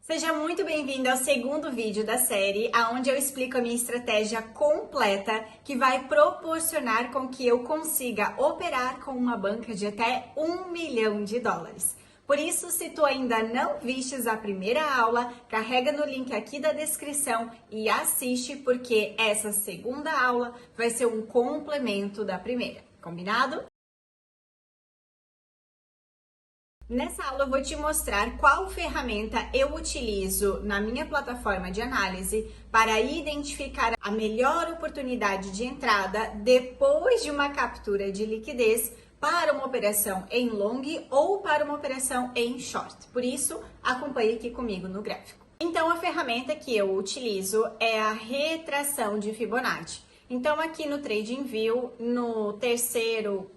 Seja muito bem-vindo ao segundo vídeo da série, onde eu explico a minha estratégia completa que vai proporcionar com que eu consiga operar com uma banca de até US$1 milhão. Por isso, se tu ainda não vistes a primeira aula, carrega no link aqui da descrição e assiste, porque essa segunda aula vai ser um complemento da primeira, combinado? Nessa aula eu vou te mostrar qual ferramenta eu utilizo na minha plataforma de análise para identificar a melhor oportunidade de entrada depois de uma captura de liquidez para uma operação em long ou para uma operação em short. Por isso, acompanhe aqui comigo no gráfico. Então, a ferramenta que eu utilizo é a retração de Fibonacci. Então, aqui no TradingView, no terceiro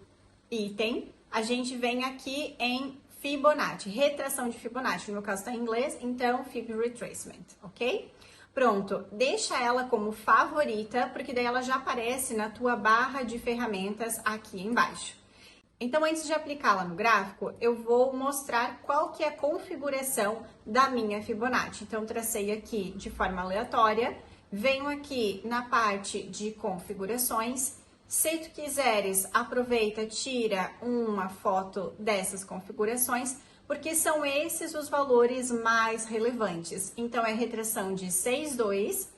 item, a gente vem aqui em Fibonacci, retração de Fibonacci, no meu caso está em inglês, então Fib Retracement, ok? Pronto, deixa ela como favorita, porque daí ela já aparece na tua barra de ferramentas aqui embaixo. Então, antes de aplicá-la no gráfico, eu vou mostrar qual que é a configuração da minha Fibonacci. Então, tracei aqui de forma aleatória, venho aqui na parte de configurações. Se tu quiseres, aproveita, tira uma foto dessas configurações, porque são esses os valores mais relevantes. Então, é retração de 6,2,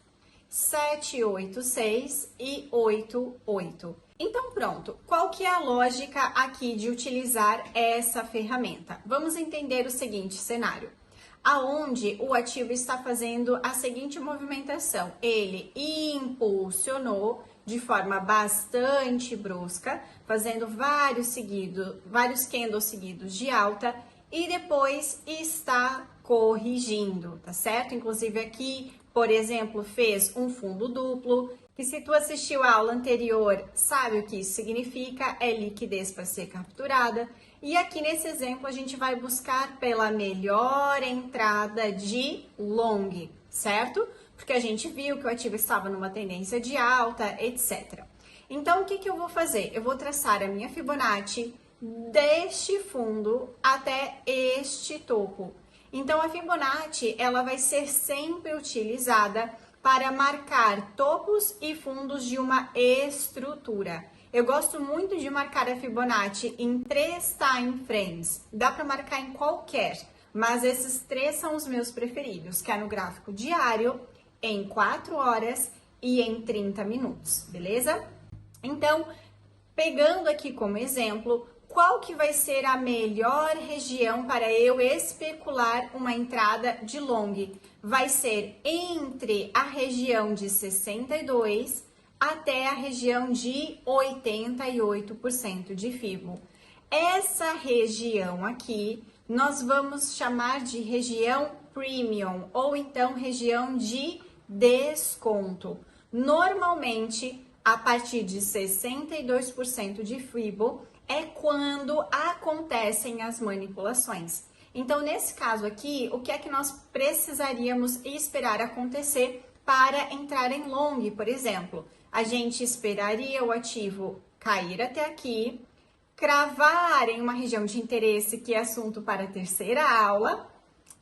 7,86 e 8,8. Então, pronto. Qual que é a lógica aqui de utilizar essa ferramenta? Vamos entender o seguinte cenário. Aonde o ativo está fazendo a seguinte movimentação. Ele impulsionou de forma bastante brusca, fazendo vários candles seguidos de alta e depois está corrigindo, tá certo? Inclusive aqui, por exemplo, fez um fundo duplo, que se tu assistiu a aula anterior, sabe o que isso significa, é liquidez para ser capturada. E aqui nesse exemplo a gente vai buscar pela melhor entrada de long, certo? Porque a gente viu que o ativo estava numa tendência de alta, etc. Então, o que eu vou fazer? Eu vou traçar a minha Fibonacci deste fundo até este topo. Então, a Fibonacci, ela vai ser sempre utilizada para marcar topos e fundos de uma estrutura. Eu gosto muito de marcar a Fibonacci em 3 time frames. Dá para marcar em qualquer, mas esses 3 são os meus preferidos, que é no gráfico diário, em 4 horas e em 30 minutos, beleza? Então, pegando aqui como exemplo, qual que vai ser a melhor região para eu especular uma entrada de long? Vai ser entre a região de 62 até a região de 88% de Fibo. Essa região aqui nós vamos chamar de região premium ou então região de desconto. Normalmente, a partir de 62% de Fibo é quando acontecem as manipulações. Então, nesse caso aqui, o que é que nós precisaríamos esperar acontecer para entrar em long, por exemplo? A gente esperaria o ativo cair até aqui, cravar em uma região de interesse, que é assunto para a terceira aula.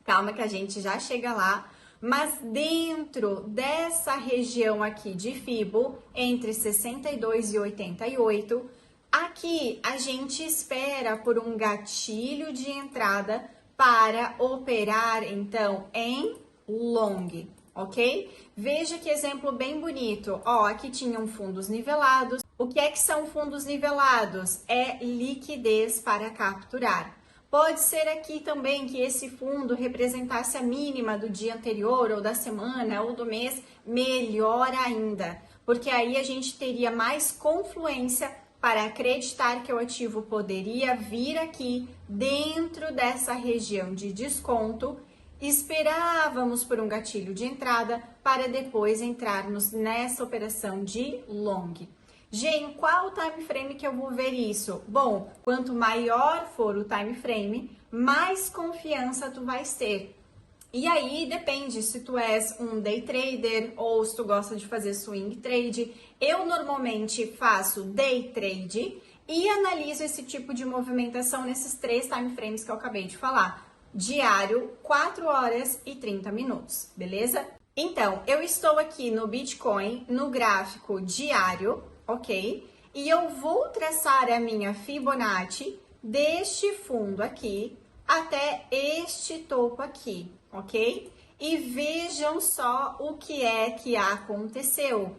Calma que a gente já chega lá. Mas dentro dessa região aqui de Fibo, entre 62 e 88, aqui a gente espera por um gatilho de entrada para operar, então, em long, ok? Veja que exemplo bem bonito. Ó, aqui tinham fundos nivelados. O que é que são fundos nivelados? É liquidez para capturar. Pode ser aqui também que esse fundo representasse a mínima do dia anterior, ou da semana, ou do mês, melhor ainda, porque aí a gente teria mais confluência para acreditar que o ativo poderia vir aqui dentro dessa região de desconto. Esperávamos por um gatilho de entrada para depois entrarmos nessa operação de long. Em qual time frame que eu vou ver isso? Bom, quanto maior for o time frame, mais confiança tu vais ter. E aí depende se tu és um day trader ou se tu gosta de fazer swing trade. Eu normalmente faço day trade e analiso esse tipo de movimentação nesses 3 time frames que eu acabei de falar. diário, 4 horas e 30 minutos, beleza? Então, eu estou aqui no Bitcoin, no gráfico diário, ok? E eu vou traçar a minha Fibonacci deste fundo aqui até este topo aqui, ok? E vejam só o que é que aconteceu.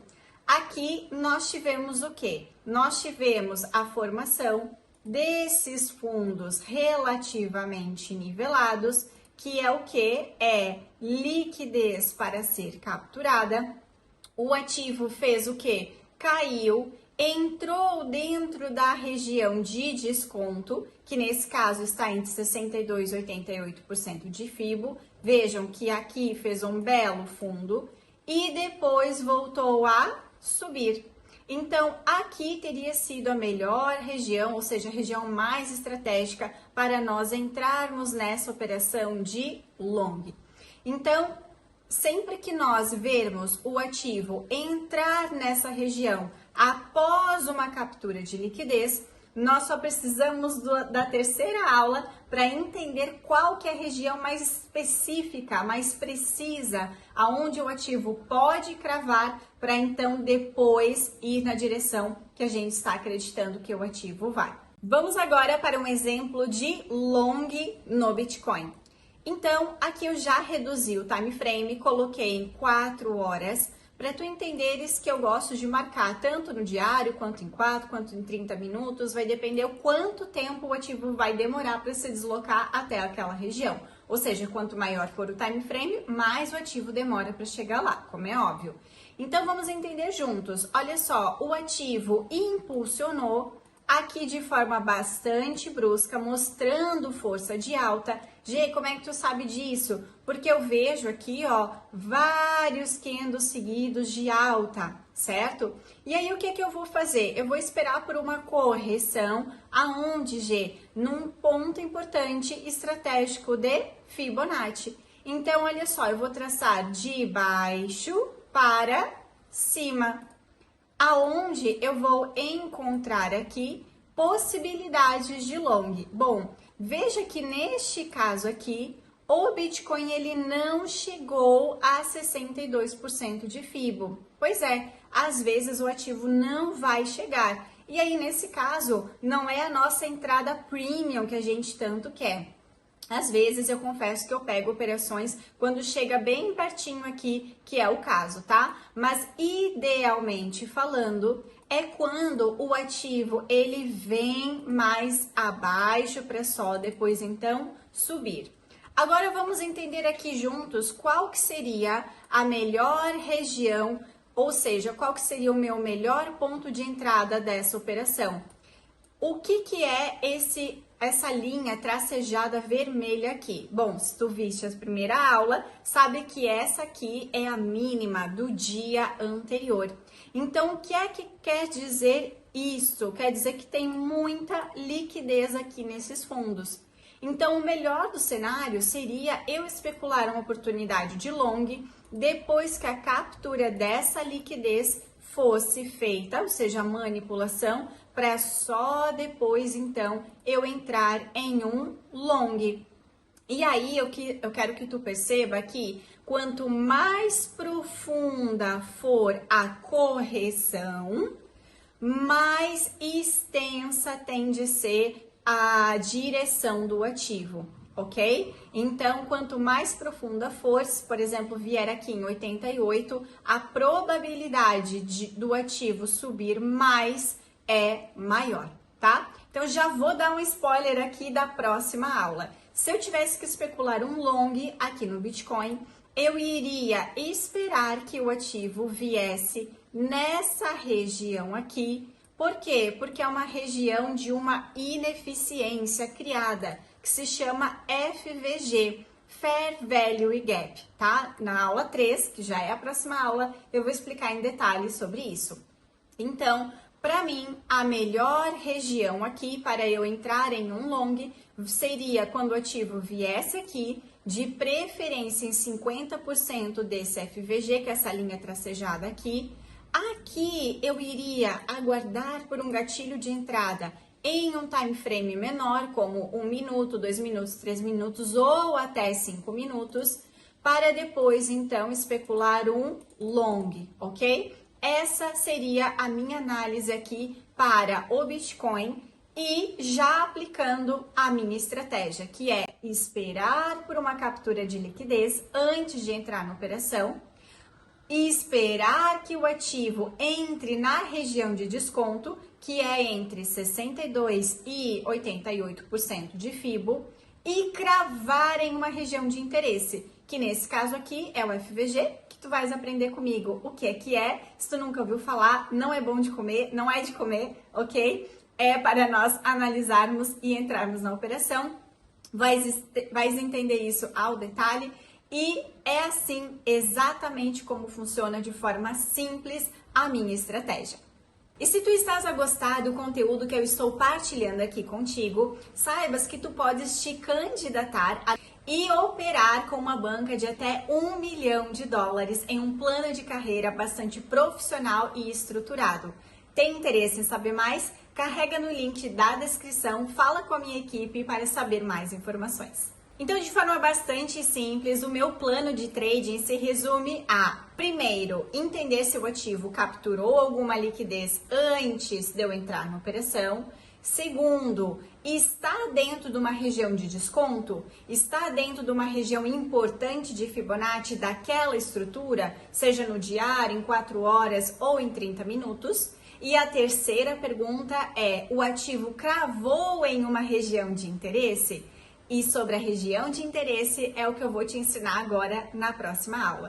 Aqui nós tivemos o quê? Nós tivemos a formação desses fundos relativamente nivelados, que é o que? É liquidez para ser capturada. O ativo fez o que? Caiu, entrou dentro da região de desconto, que nesse caso está entre 62% e 88% de FIBO. Vejam que aqui fez um belo fundo e depois voltou a subir. Então, aqui teria sido a melhor região, ou seja, a região mais estratégica para nós entrarmos nessa operação de long. Então, sempre que nós vermos o ativo entrar nessa região após uma captura de liquidez, nós só precisamos da terceira aula para entender qual que é a região mais específica, mais precisa, aonde o ativo pode cravar para então depois ir na direção que a gente está acreditando que o ativo vai. Vamos agora para um exemplo de long no Bitcoin. Então, aqui eu já reduzi o time frame, coloquei em 4 horas, para tu entenderes que eu gosto de marcar tanto no diário, quanto em 4, quanto em 30 minutos, vai depender o quanto tempo o ativo vai demorar para se deslocar até aquela região. Ou seja, quanto maior for o time frame, mais o ativo demora para chegar lá, como é óbvio. Então, vamos entender juntos. Olha só, o ativo impulsionou aqui de forma bastante brusca, mostrando força de alta. Gê, como é que tu sabe disso? Porque eu vejo aqui, ó, vários candles seguidos de alta, certo? E aí, o que que eu vou fazer? Eu vou esperar por uma correção, aonde, Gê? Num ponto importante estratégico de Fibonacci. Então, olha só, eu vou traçar de baixo para cima, aonde eu vou encontrar aqui possibilidades de long. Bom, veja que neste caso aqui, o Bitcoin ele não chegou a 62% de FIBO. Pois é, às vezes o ativo não vai chegar. E aí, nesse caso, não é a nossa entrada premium que a gente tanto quer. Às vezes eu confesso que eu pego operações quando chega bem pertinho aqui, que é o caso, tá? Mas idealmente falando, é quando o ativo ele vem mais abaixo para só depois então subir. Agora vamos entender aqui juntos qual que seria a melhor região, ou seja, qual que seria o meu melhor ponto de entrada dessa operação. O que é essa linha tracejada vermelha aqui? Bom, se tu viste a primeira aula, sabe que essa aqui é a mínima do dia anterior. Então, o que é que quer dizer isso? Quer dizer que tem muita liquidez aqui nesses fundos. Então, o melhor do cenário seria eu especular uma oportunidade de long depois que a captura dessa liquidez fosse feita, ou seja, a manipulação, para só depois, então, eu entrar em um long. E aí, eu quero que tu perceba que quanto mais profunda for a correção, mais extensa tende a ser a direção do ativo, ok? Então, quanto mais profunda for, se por exemplo vier aqui em 88, a probabilidade do ativo subir mais é maior, tá? Então, já vou dar um spoiler aqui da próxima aula. Se eu tivesse que especular um long aqui no Bitcoin, eu iria esperar que o ativo viesse nessa região aqui. Por quê? Porque é uma região de uma ineficiência criada, que se chama FVG, Fair Value Gap, tá? Na aula 3, que já é a próxima aula, eu vou explicar em detalhes sobre isso. Então, para mim, a melhor região aqui para eu entrar em um long seria quando o ativo viesse aqui, de preferência em 50% desse FVG, que é essa linha tracejada aqui. Aqui eu iria aguardar por um gatilho de entrada em um time frame menor, como 1 minuto, 2 minutos, 3 minutos ou até 5 minutos, para depois então especular um long, ok? Essa seria a minha análise aqui para o Bitcoin e já aplicando a minha estratégia, que é esperar por uma captura de liquidez antes de entrar na operação e esperar que o ativo entre na região de desconto, que é entre 62% e 88% de FIBO, e cravar em uma região de interesse, que nesse caso aqui é o FVG, que tu vais aprender comigo o que é. Se tu nunca ouviu falar, não é bom de comer, não é de comer, ok? É para nós analisarmos e entrarmos na operação. Vais entender isso ao detalhe. E é assim exatamente como funciona de forma simples a minha estratégia. E se tu estás a gostar do conteúdo que eu estou partilhando aqui contigo, saibas que tu podes te candidatar e operar com uma banca de até $1 milhão em um plano de carreira bastante profissional e estruturado. Tem interesse em saber mais? Carrega no link da descrição, fala com a minha equipe para saber mais informações. Então, de forma bastante simples, o meu plano de trading se resume a, primeiro, entender se o ativo capturou alguma liquidez antes de eu entrar na operação. Segundo, está dentro de uma região de desconto? Está dentro de uma região importante de Fibonacci daquela estrutura, seja no diário, em 4 horas ou em 30 minutos? E a terceira pergunta é, o ativo cravou em uma região de interesse? E sobre a região de interesse é o que eu vou te ensinar agora na próxima aula.